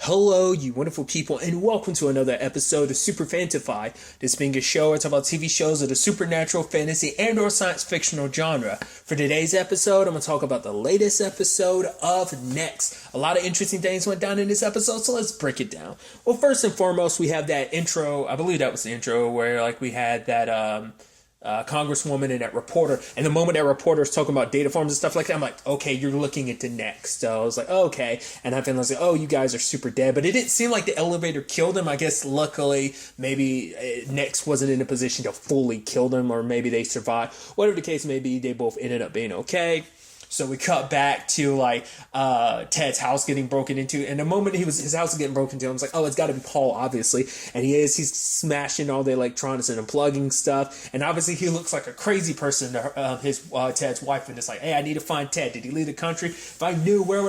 Hello, you wonderful people, and welcome to another episode of Super-Fanta-Fi. This being a show, it's about TV shows of the supernatural, fantasy, and or science fictional genre. For today's episode, I'm going to talk about the latest episode of Next. A lot of interesting things went down in this episode, so let's break it down. Well, first and foremost, we have that intro. I believe that was the intro where we had that congresswoman and that reporter, and the moment that reporter is talking about data forms and stuff like that, I'm like, okay, you're looking into Next. So I was like, okay, and I was like, oh, you guys are super dead, but it didn't seem like the elevator killed him. I guess luckily maybe Next wasn't in a position to fully kill them, or maybe they survived. Whatever the case may be, they both ended up being okay. So we cut back to Ted's house getting broken into, and the moment his house is getting broken into, I was like, oh, it's got to be Paul, obviously, and he's smashing all the electronics and unplugging stuff, and obviously he looks like a crazy person to his Ted's wife, and it's like, hey, I need to find Ted. Did he leave the country? If I knew, why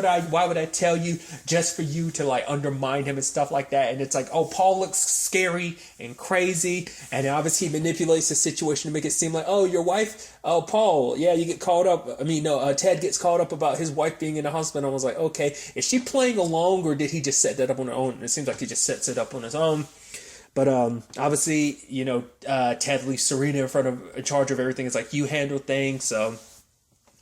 would I tell you, just for you to undermine him and stuff like that? And it's like, oh, Paul looks scary and crazy, and obviously he manipulates the situation to make it seem like, oh, your wife, oh, Paul, yeah, you get caught up. Ted gets caught up about his wife being in the hospital. I was like, okay, is she playing along, or did he just set that up on her own? And it seems like he just sets it up on his own. But obviously, Ted leaves Serena in charge of everything. It's like, you handle things, so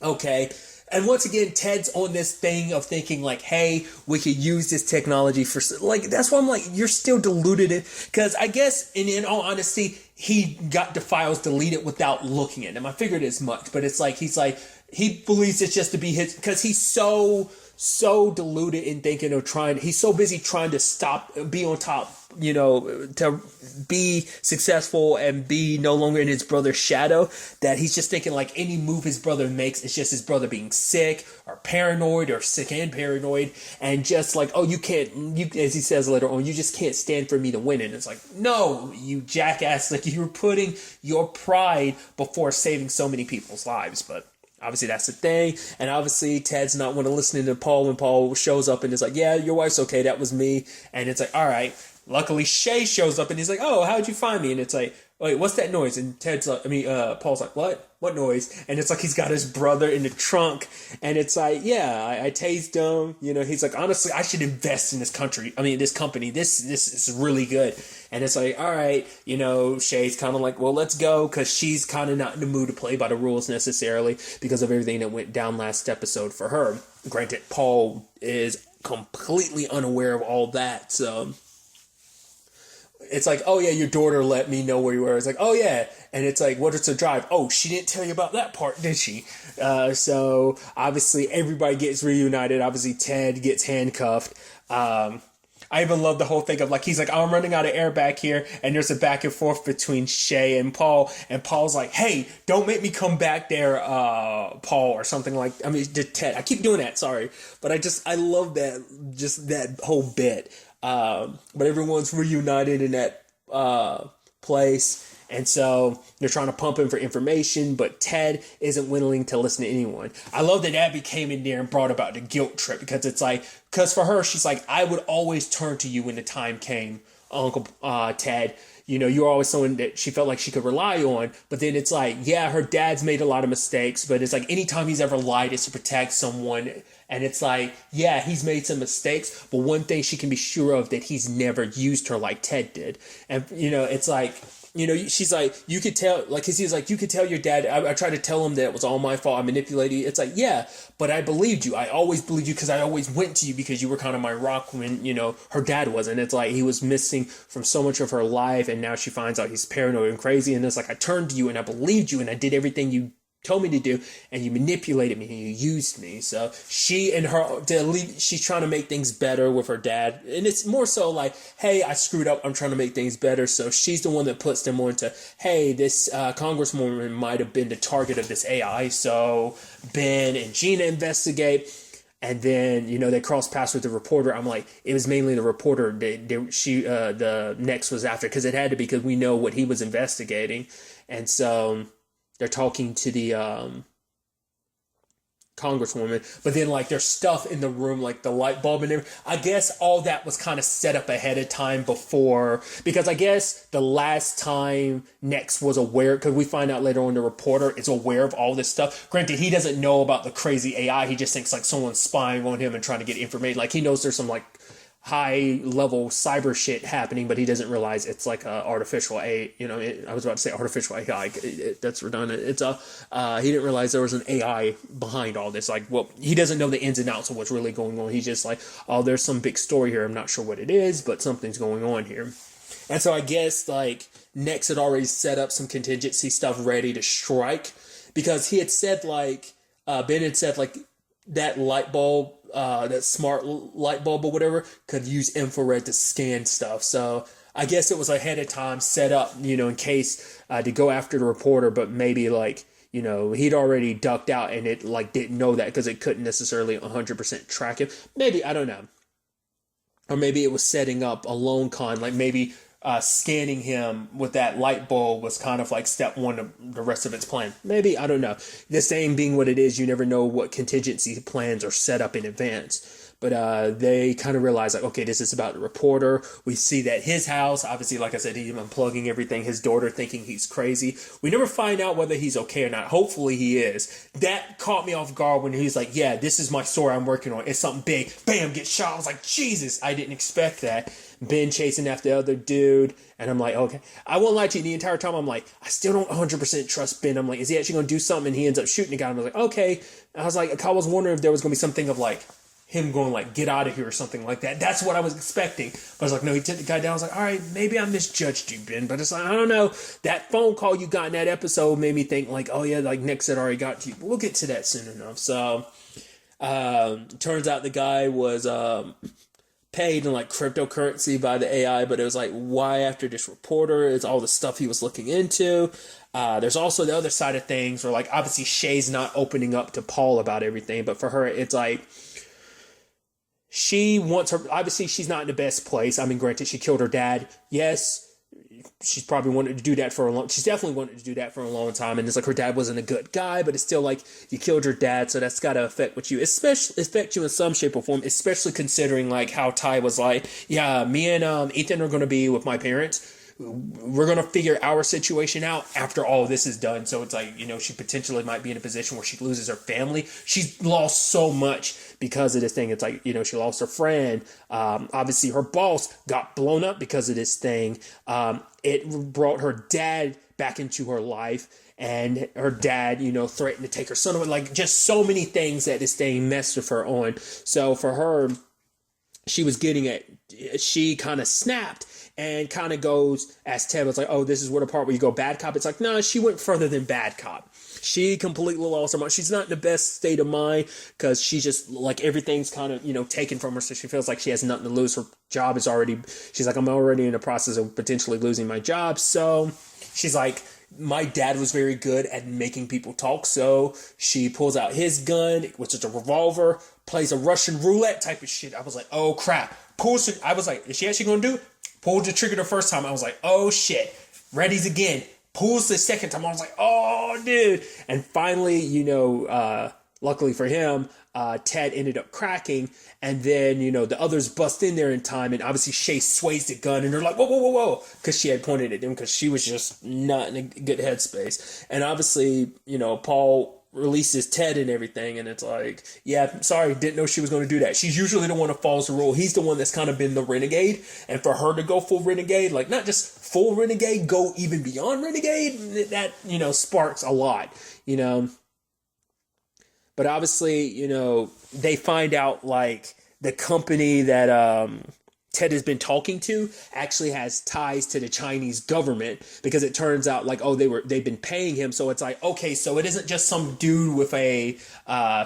okay. And once again, Ted's on this thing of thinking hey, we could use this technology for that's why I'm like, you're still deluded it, because I guess in all honesty, he got the files deleted without looking at them. I figured as much, but it's he believes it's just to be his, because he's so deluded in thinking of he's so busy trying to be on top, to be successful and be no longer in his brother's shadow, that he's just thinking any move his brother makes, it's just his brother being sick or paranoid, or sick and paranoid, and just oh, you can't, as he says later on, you just can't stand for me to win. And it's like, no, you jackass, you're putting your pride before saving so many people's lives. But obviously that's the thing, and obviously Ted's not want to listen to Paul when Paul shows up and is like, yeah, your wife's okay, that was me. And it's like, all right. Luckily Shay shows up and he's like, oh, how'd you find me? And it's like, wait, what's that noise? And Paul's like, what noise? And it's like he's got his brother in the trunk, and it's like, yeah, I tased him. He's like, honestly, I should invest in this company. This is really good. And it's like, all right, Shay's kind of like, well, let's go, because she's kind of not in the mood to play by the rules necessarily because of everything that went down last episode for her. Granted, Paul is completely unaware of all that, so it's like, oh yeah, your daughter let me know where you were. It's like, oh yeah. And it's like, what is the drive? Oh, she didn't tell you about that part, did she? So obviously everybody gets reunited. Obviously Ted gets handcuffed. I even love the whole thing of he's like, oh, I'm running out of air back here. And there's a back and forth between Shay and Paul. And Paul's like, hey, don't make me come back there, Paul, or something Ted. I keep doing that, sorry. But I love that, just that whole bit. But everyone's reunited in that place, and so they're trying to pump him for information, but Ted isn't willing to listen to anyone. I love that Abby came in there and brought about the guilt trip, because it's because for her, she's like, I would always turn to you when the time came, Uncle Ted. You're always someone that she felt like she could rely on. But then it's yeah, her dad's made a lot of mistakes, but it's anytime he's ever lied, it's to protect someone. And it's yeah, he's made some mistakes, but one thing she can be sure of, that he's never used her like Ted did. And, it's she's you could tell, cause he's you could tell your dad, I tried to tell him that it was all my fault, I manipulated you. It's yeah, but I believed you. I always believed you, because I always went to you, because you were kind of my rock when, her dad wasn't. It's he was missing from so much of her life, and now she finds out he's paranoid and crazy, and it's I turned to you and I believed you, and I did everything you told me to do, and you manipulated me and you used me. So she's trying to make things better with her dad, and it's more so hey, I screwed up, I'm trying to make things better. So she's the one that puts them on to, hey, this congresswoman might have been the target of this AI, so Ben and Gina investigate. And then, they cross paths with the reporter. I'm like, it was mainly the reporter the Next was after, because it had to be, because we know what he was investigating. And so they're talking to the congresswoman, but then there's stuff in the room, the light bulb and everything. I guess all that was kind of set up ahead of time before, because I guess the last time Next was aware, because we find out later on the reporter is aware of all this stuff. Granted, he doesn't know about the crazy AI. He just thinks someone's spying on him and trying to get information. He knows there's some high level cyber shit happening, but he doesn't realize it's like a artificial I was about to say artificial AI. That's redundant. It's he didn't realize there was an AI behind all this. Like, well, he doesn't know the ins and outs of what's really going on. He's just like, oh, there's some big story here. I'm not sure what it is, but something's going on here. And so I guess like Nex had already set up some contingency stuff ready to strike, because he had said like Ben had said like that light bulb, that smart light bulb or whatever, could use infrared to scan stuff. So I guess it was ahead of time set up, in case to go after the reporter, but maybe like, he'd already ducked out and it like didn't know that because it couldn't necessarily 100% track him. Maybe, I don't know. Or maybe it was setting up a lone con, like maybe scanning him with that light bulb was kind of like step one of the rest of its plan. Maybe, I don't know. The saying being what it is, you never know what contingency plans are set up in advance. But they kind of realize, like, okay, this is about the reporter. We see that his house, obviously, like I said, he's unplugging everything. His daughter thinking he's crazy. We never find out whether he's okay or not. Hopefully he is. That caught me off guard when he's like, yeah, this is my story I'm working on. It's something big. Bam, get shot. I was like, Jesus, I didn't expect that. Ben chasing after the other dude. And I'm like, okay. I won't lie to you, the entire time I'm like, I still don't 100% trust Ben. I'm like, is he actually going to do something? And he ends up shooting the guy. And I was like, okay. I was wondering if there was going to be something of like, him going like, get out of here or something like that. That's what I was expecting. But I was like, no, he took the guy down. I was like, all right, maybe I misjudged you, Ben. But it's like, I don't know. That phone call you got in that episode made me think like, oh yeah, like Nick said already got to you. But we'll get to that soon enough. So turns out the guy was paid in like cryptocurrency by the AI, but it was like, why after this reporter? It's all the stuff he was looking into. There's also the other side of things where like obviously Shay's not opening up to Paul about everything, but for her it's like, she wants her, obviously she's not in the best place. I mean, granted, she killed her dad. Yes, she's probably wanted to do that she's definitely wanted to do that for a long time. And it's like her dad wasn't a good guy, but it's still like you killed your dad. So that's got to affect you, especially affect you in some shape or form, especially considering like how Ty was like, yeah, me and Ethan are going to be with my parents. We're going to figure our situation out after all this is done. So it's like, she potentially might be in a position where she loses her family. She's lost so much because of this thing. It's like, she lost her friend. Obviously, her boss got blown up because of this thing. It brought her dad back into her life. And her dad, threatened to take her son away. Like, just so many things that this thing messed with her on. So for her, she kind of snapped. And kind of goes, as Ted was like, oh, this is where the part where you go bad cop. It's like, no, she went further than bad cop. She completely lost her mind. She's not in the best state of mind because she just, like, everything's kind of, taken from her. So she feels like she has nothing to lose. Her job is she's like, I'm already in the process of potentially losing my job. So she's like, my dad was very good at making people talk. So she pulls out his gun, which is a revolver, plays a Russian roulette type of shit. I was like, oh, crap. I was like, is she actually going to do it? Pulled the trigger the first time. I was like, oh shit. Readies again. Pulls the second time. I was like, oh dude. And finally, luckily for him, Ted ended up cracking. And then, the others bust in there in time. And obviously Shay sways the gun. And they're like, whoa, whoa, whoa, whoa. Because she had pointed at him because she was just not in a good headspace. And obviously, Paul releases Ted and everything, and it's like, yeah, sorry, didn't know she was going to do that. She's usually the one who follows the rule. He's the one that's kind of been the renegade, and for her to go full renegade, like not just full renegade, go even beyond renegade, that, sparks a lot, But obviously, they find out like the company that Ted has been talking to actually has ties to the Chinese government, because it turns out like, oh, they've been paying him. So it's like, okay, so it isn't just some dude with a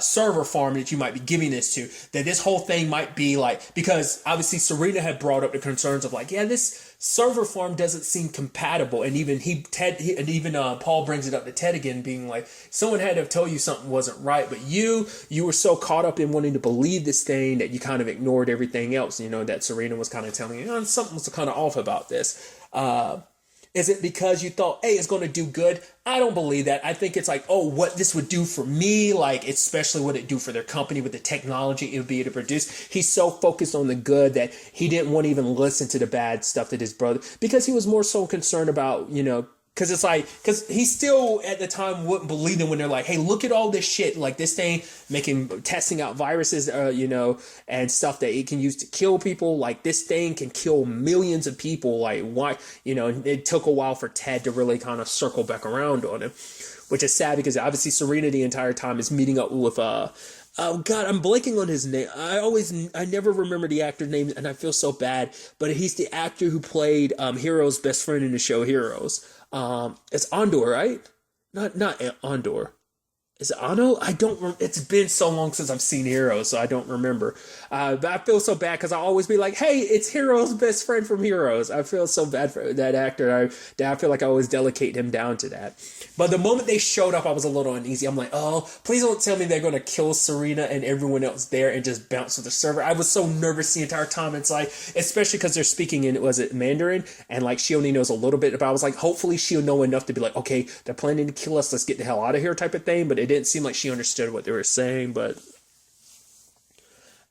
server farm that you might be giving this to, that this whole thing might be like, because obviously Serena had brought up the concerns of like, yeah, this server farm doesn't seem compatible. And even Paul brings it up to Ted again, being like, someone had to tell you something wasn't right, but you were so caught up in wanting to believe this thing that you kind of ignored everything else, that Serena was kind of telling you, something was kind of off about this. Is it because you thought, hey, it's going to do good? I don't believe that. I think it's like, oh, what this would do for me, like especially what it do for their company with the technology it would be able to produce. He's so focused on the good that he didn't want to even listen to the bad stuff that his brother, because he was more so concerned about, Cause it's like, cause he still at the time wouldn't believe them when they're like, hey, look at all this shit, like this thing testing out viruses, and stuff that it can use to kill people. Like this thing can kill millions of people. Like why, it took a while for Ted to really kind of circle back around on him, which is sad because obviously Serena the entire time is meeting up with, oh God, I'm blanking on his name. I never remember the actor's name, and I feel so bad. But he's the actor who played Hero's best friend in the show Heroes. It's Andor, right? Not Andor. Is it Ano? It's been so long since I've seen Heroes, so I don't remember. But I feel so bad because I always be like, hey, it's Hero's best friend from Heroes. I feel so bad for that actor. I feel like I always delegate him down to that. But the moment they showed up, I was a little uneasy. I'm like, oh, please don't tell me they're going to kill Serena and everyone else there and just bounce to the server. I was so nervous the entire time. It's like, especially because they're speaking in, was it Mandarin? And like, she only knows a little bit. But I was like, hopefully she'll know enough to be like, okay, they're planning to kill us. Let's get the hell out of here type of thing. But it didn't seem like she understood what they were saying. But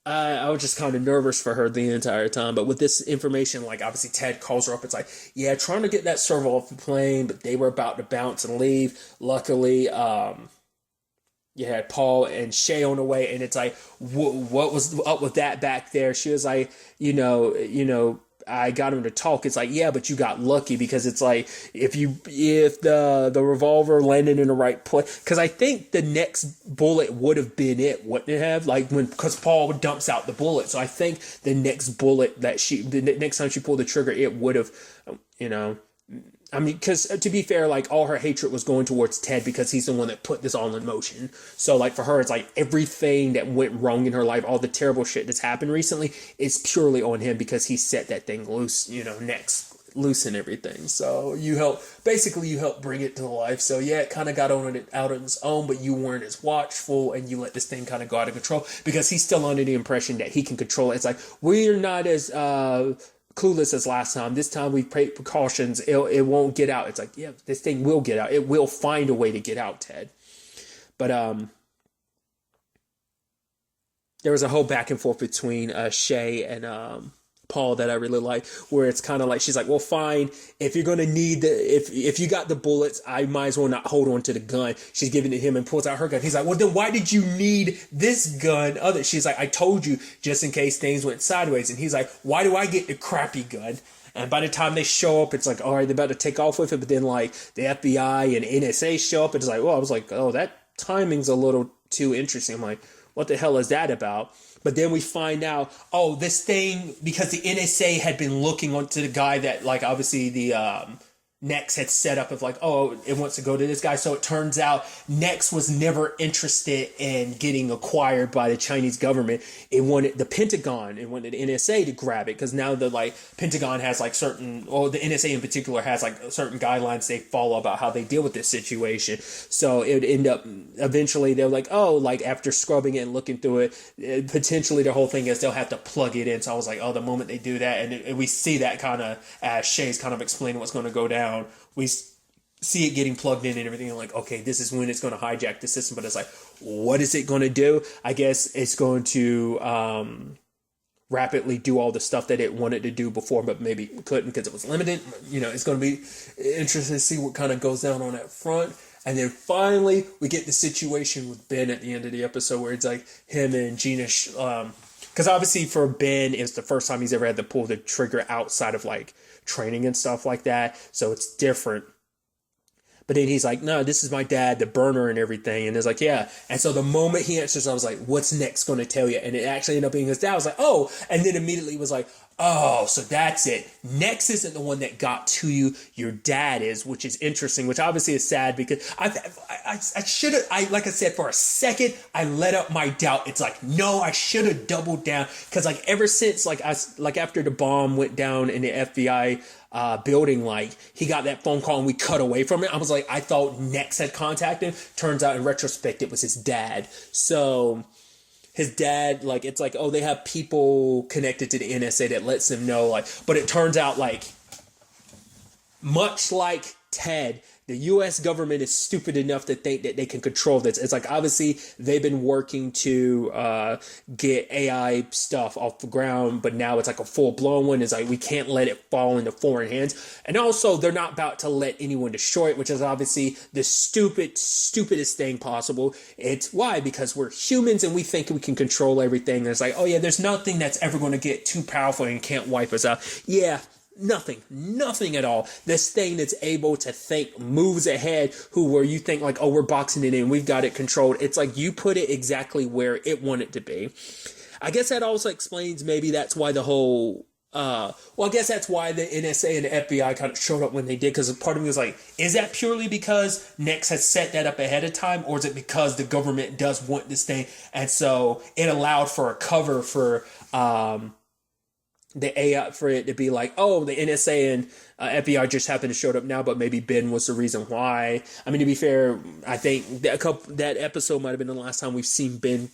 I was just kind of nervous for her the entire time. But with this information, like obviously Ted calls her up. It's like, yeah, trying to get that server off the plane, but they were about to bounce and leave. Luckily, you had Paul and Shay on the way, and it's like, what was up with that back there? She was like, I got him to talk. It's like, yeah, but you got lucky because it's like if the revolver landed in the right place, because I think the next bullet would have been it, wouldn't it have? Like because Paul dumps out the bullet, so I think the next bullet the next time she pulled the trigger, it would have, I mean, because to be fair, like all her hatred was going towards Ted because he's the one that put this all in motion. So like for her, it's like everything that went wrong in her life, all the terrible shit that's happened recently is purely on him because he set that thing loose, loose and everything. So you help bring it to life. So yeah, it kind of got on it out on its own, but you weren't as watchful and you let this thing kind of go out of control because he's still under the impression that he can control it. It's like, we're not as, clueless as last time. This time we take precautions. It won't get out. It's like, yeah, this thing will get out. It will find a way to get out, Ted. But there was a whole back and forth between Shay and Paul that I really like, where it's kind of like she's like, well, fine, if you're gonna need if you got the bullets, I might as well not hold on to the gun. She's giving it to him and pulls out her gun. He's like, well, then why did you need this gun? She's like, I told you just in case things went sideways. And he's like, why do I get the crappy gun? And by the time they show up, it's like, all right, they're about to take off with it. But then like the FBI and NSA show up. It's like, well, I was like, oh, that timing's a little too interesting. I'm like, what the hell is that about? But then we find out, oh, this thing, because the NSA had been looking onto the guy that, like, obviously the Nex had set up of like, oh, it wants to go to this guy. So it turns out Nex was never interested in getting acquired by the Chinese government. It wanted the Pentagon, it wanted the NSA to grab it because now the like Pentagon has like certain, or the NSA in particular has like certain guidelines they follow about how they deal with this situation. So it would end up, eventually they're like, oh, like after scrubbing it and looking through it, potentially the whole thing is they'll have to plug it in. So I was like, oh, the moment they do that, and we see that kind of as Shay's kind of explaining what's going to go down. We see it getting plugged in and everything, and like, okay, this is when it's going to hijack the system. But it's like, what is it going to do? I guess it's going to rapidly do all the stuff that it wanted to do before, but maybe couldn't because it was limited. It's going to be interesting to see what kind of goes down on that front. And then finally, we get the situation with Ben at the end of the episode where it's like him and Gina. Because obviously for Ben, it's the first time he's ever had to pull the trigger outside of like training and stuff like that. So it's different. But then he's like, no, this is my dad, the burner and everything. And it's like, yeah. And so the moment he answers, I was like, what's Nex going to tell you? And it actually ended up being his dad. I was like, oh. And then immediately was like, oh, so that's it. Nex isn't the one that got to you. Your dad is, which is interesting, which obviously is sad because I should have, like I said, for a second, I let up my doubt. It's like, no, I should have doubled down. Because like ever since, like after the bomb went down in the FBI building, like he got that phone call and we cut away from it. I was like, I thought Nex had contacted him. Turns out in retrospect, it was his dad. So his dad, like, it's like, oh, they have people connected to the NSA that lets them know, like, but it turns out, like, much like Ted, the U.S. government is stupid enough to think that they can control this. It's like, obviously, they've been working to get AI stuff off the ground, but now it's like a full-blown one. It's like, we can't let it fall into foreign hands. And also, they're not about to let anyone destroy it, which is obviously the stupidest thing possible. It's why? Because we're humans and we think we can control everything. And it's like, oh yeah, there's nothing that's ever going to get too powerful and can't wipe us out. Yeah. Nothing at all. This thing that's able to think moves ahead, where you think like, oh, we're boxing it in, we've got it controlled. It's like you put it exactly where it wanted to be. I guess that also explains maybe that's why the whole, I guess that's why the NSA and the FBI kind of showed up when they did, because part of me was like, is that purely because Nex has set that up ahead of time, or is it because the government does want this thing, and so it allowed for a cover for, the AI, for it to be like, oh, the NSA and FBI just happened to show up now, but maybe Ben was the reason why. I mean, to be fair, I think that episode might have been the last time we've seen Ben.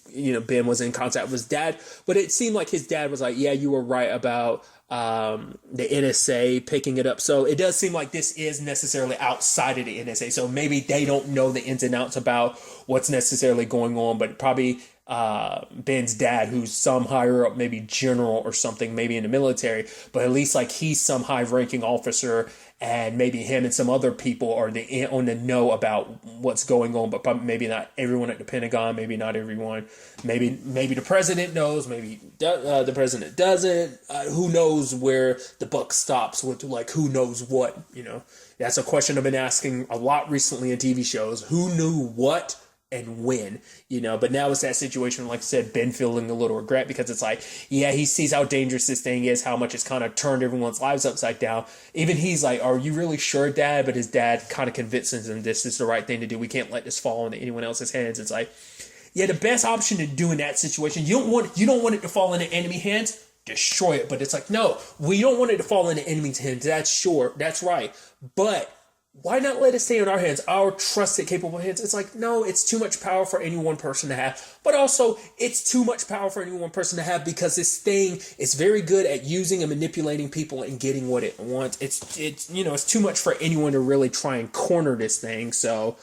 Ben was in contact with his dad, but it seemed like his dad was like, yeah, you were right about the NSA picking it up. So it does seem like this is necessarily outside of the NSA. So maybe they don't know the ins and outs about what's necessarily going on, but probably Ben's dad, who's some higher up, maybe general or something, maybe in the military, but at least like he's some high ranking officer, and maybe him and some other people are on the know about what's going on, but probably maybe not everyone at the Pentagon, maybe not everyone, maybe the president knows, maybe the president doesn't, who knows where the buck stops with, like, who knows what, that's a question I've been asking a lot recently in TV shows. Who knew what and when, but now it's that situation, like I said, Ben feeling a little regret, because it's like, yeah, he sees how dangerous this thing is, how much it's kind of turned everyone's lives upside down. Even he's like, are you really sure, Dad? But his dad kind of convinces him this is the right thing to do. We can't let this fall into anyone else's hands. It's like, yeah, the best option to do in that situation, you don't want it to fall into enemy hands, destroy it. But it's like, no, we don't want it to fall into enemy's hands. That's sure. That's right. But why not let it stay in our hands, our trusted, capable hands? It's like, no, it's too much power for any one person to have. But also, it's too much power for any one person to have because this thing is very good at using and manipulating people and getting what it wants. It's too much for anyone to really try and corner this thing. So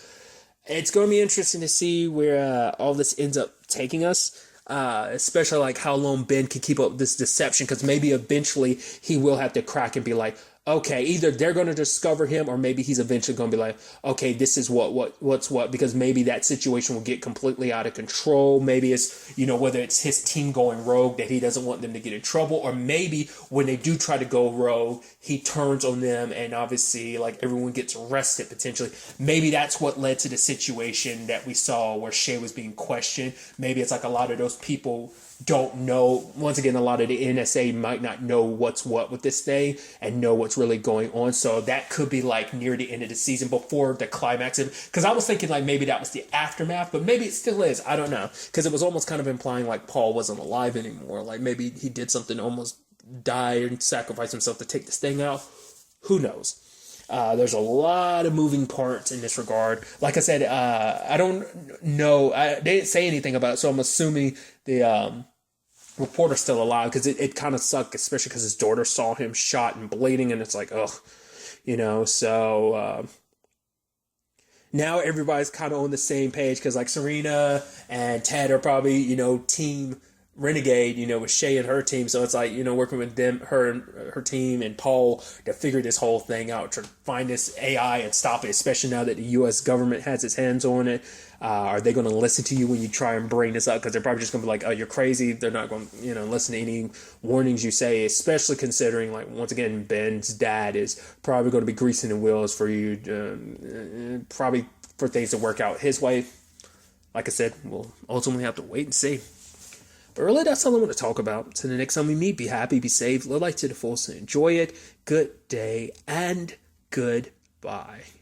it's going to be interesting to see where all this ends up taking us. Especially like how long Ben can keep up this deception, because maybe eventually he will have to crack and be like, okay, either they're going to discover him, or maybe he's eventually going to be like, okay, this is what's what, because maybe that situation will get completely out of control. Maybe it's, whether it's his team going rogue, that he doesn't want them to get in trouble, or maybe when they do try to go rogue, he turns on them and obviously like everyone gets arrested potentially. Maybe that's what led to the situation that we saw where Shay was being questioned. Maybe it's like a lot of those people don't know. Once again, a lot of the NSA might not know what's what with this thing and know what's really going on. So that could be like near the end of the season, before the climax. Because I was thinking like maybe that was the aftermath, but maybe it still is. I don't know. Because it was almost kind of implying like Paul wasn't alive anymore. Like maybe he did something, almost die and sacrifice himself to take this thing out. Who knows? There's a lot of moving parts in this regard. Like I said, I don't know. They didn't say anything about it, so I'm assuming the reporter's still alive, because it kind of sucked, especially because his daughter saw him shot and bleeding, and it's like, ugh, so now everybody's kind of on the same page, because like Serena and Ted are probably, team Renegade, with Shay and her team. So it's like, working with them, her team and Paul to figure this whole thing out, to find this AI and stop it, especially now that the U.S. government has its hands on it. Are they going to listen to you when you try and bring this up? Because they're probably just going to be like, oh, you're crazy. They're not going to, listen to any warnings you say, especially considering, like, once again, Ben's dad is probably going to be greasing the wheels for you, probably for things to work out his way. Like I said, we'll ultimately have to wait and see. But really, that's all I want to talk about. So the next time we meet, be happy, be safe, live life to the fullest, and enjoy it. Good day and goodbye.